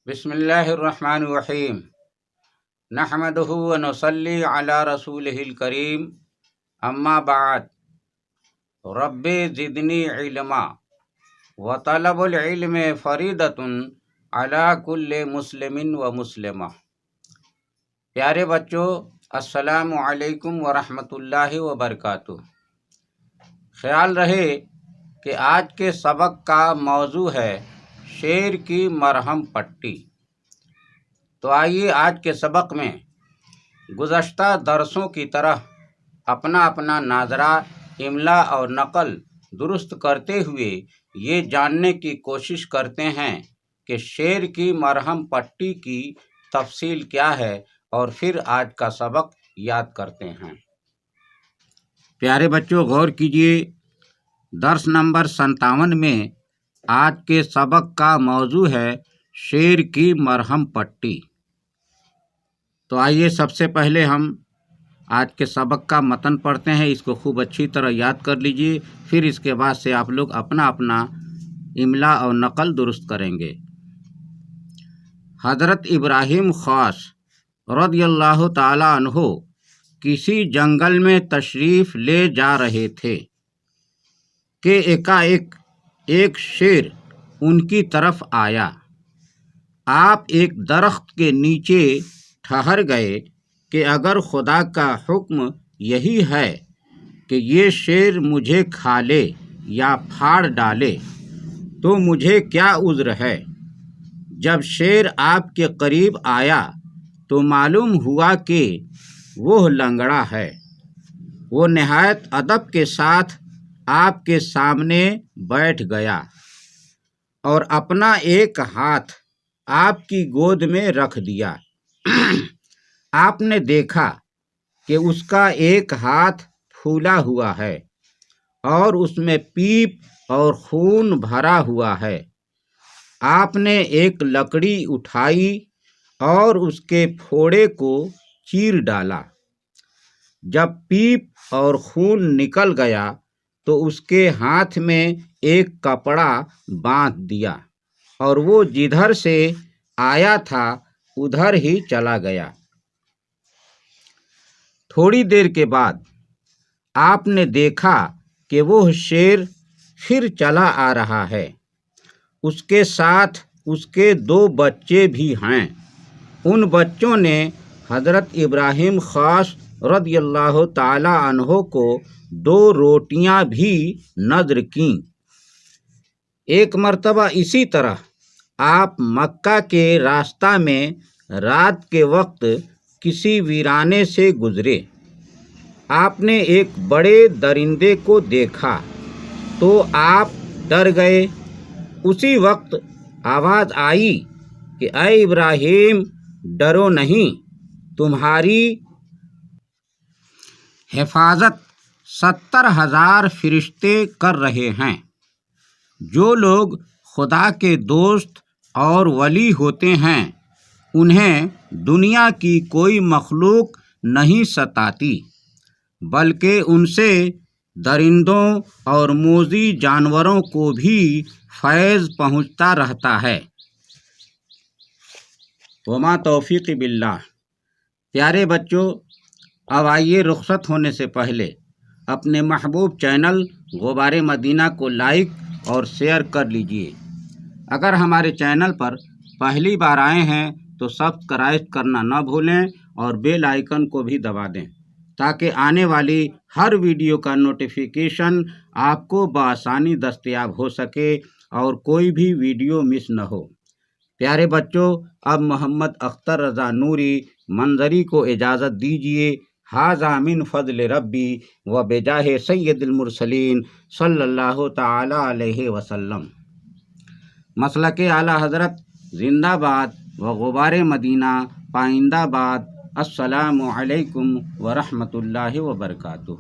بسم اللہ الرحمن الرحیم نحمدہ ونصلی علی رسولہ الکریم اما بعد رب زدنی علما وطلب العلم فریضۃ علی کل مسلم و مسلمہ۔ پیارے بچوں، السلام علیکم ورحمۃ اللہ وبرکاتہ۔ خیال رہے کہ آج کے سبق کا موضوع ہے شعر کی مرہم پٹی۔ تو آئیے آج کے سبق میں گزشتہ درسوں کی طرح اپنا اپنا ناظرہ، املا اور نقل درست کرتے ہوئے یہ جاننے کی کوشش کرتے ہیں کہ شعر کی مرہم پٹی کی تفصیل کیا ہے، اور پھر آج کا سبق یاد کرتے ہیں۔ پیارے بچوں، غور کیجیے، درس نمبر 57 میں آج کے سبق کا موضوع ہے شعر کی مرہم پٹی۔ تو آئیے سب سے پہلے ہم آج کے سبق کا متن پڑھتے ہیں، اس کو خوب اچھی طرح یاد کر لیجیے، پھر اس کے بعد سے آپ لوگ اپنا اپنا املا اور نقل درست کریں گے۔ حضرت ابراہیم خاص رضی اللہ تعالی عنہ کسی جنگل میں تشریف لے جا رہے تھے کہ ایک شیر ان کی طرف آیا۔ آپ ایک درخت کے نیچے ٹھہر گئے کہ اگر خدا کا حکم یہی ہے کہ یہ شیر مجھے کھا لے یا پھاڑ ڈالے تو مجھے کیا عذر ہے۔ جب شیر آپ کے قریب آیا تو معلوم ہوا کہ وہ لنگڑا ہے۔ وہ نہایت ادب کے ساتھ آپ کے سامنے بیٹھ گیا اور اپنا ایک ہاتھ آپ کی گود میں رکھ دیا۔ آپ نے دیکھا کہ اس کا ایک ہاتھ پھولا ہوا ہے اور اس میں پیپ اور خون بھرا ہوا ہے۔ آپ نے ایک لکڑی اٹھائی اور اس کے پھوڑے کو چیر ڈالا۔ جب پیپ اور خون نکل گیا تو اس کے ہاتھ میں ایک کپڑا باندھ دیا اور وہ جدھر سے آیا تھا ادھر ہی چلا گیا۔ تھوڑی دیر کے بعد آپ نے دیکھا کہ وہ شیر پھر چلا آ رہا ہے۔ اس کے ساتھ اس کے 2 بچے بھی ہیں۔ ان بچوں نے حضرت ابراہیم خاص رضی اللہ تعالی عنہ کو 2 روٹیاں بھی نذر کیں۔ ایک مرتبہ اسی طرح آپ مکہ کے راستہ میں رات کے وقت کسی ویرانے سے گزرے۔ آپ نے ایک بڑے درندے کو دیکھا تو آپ ڈر گئے۔ اسی وقت آواز آئی کہ اے ابراہیم، ڈرو نہیں، تمہاری حفاظت 70,000 فرشتے کر رہے ہیں۔ جو لوگ خدا کے دوست اور ولی ہوتے ہیں انہیں دنیا کی کوئی مخلوق نہیں ستاتی، بلکہ ان سے درندوں اور موذی جانوروں کو بھی فیض پہنچتا رہتا ہے۔ وما توفیق باللہ۔ پیارے بچوں، اب آئیے رخصت ہونے سے پہلے اپنے محبوب چینل غبار مدینہ کو لائک اور شیئر کر لیجئے۔ اگر ہمارے چینل پر پہلی بار آئے ہیں تو سبسکرائب کرنا نہ بھولیں اور بیل آئیکن کو بھی دبا دیں تاکہ آنے والی ہر ویڈیو کا نوٹیفیکیشن آپ کو بآسانی دستیاب ہو سکے اور کوئی بھی ویڈیو مس نہ ہو۔ پیارے بچوں، اب محمد اختر رضا نوری منظری کو اجازت دیجیے۔ ھذا من فضل ربی و بجاہ سید المرسلین صلی اللہ تعالی علیہ وسلم۔ مسلک اعلیٰ حضرت زندہ باد و غبار مدینہ پائندہ باد۔ السلام علیکم ورحمۃ اللہ وبرکاتہ۔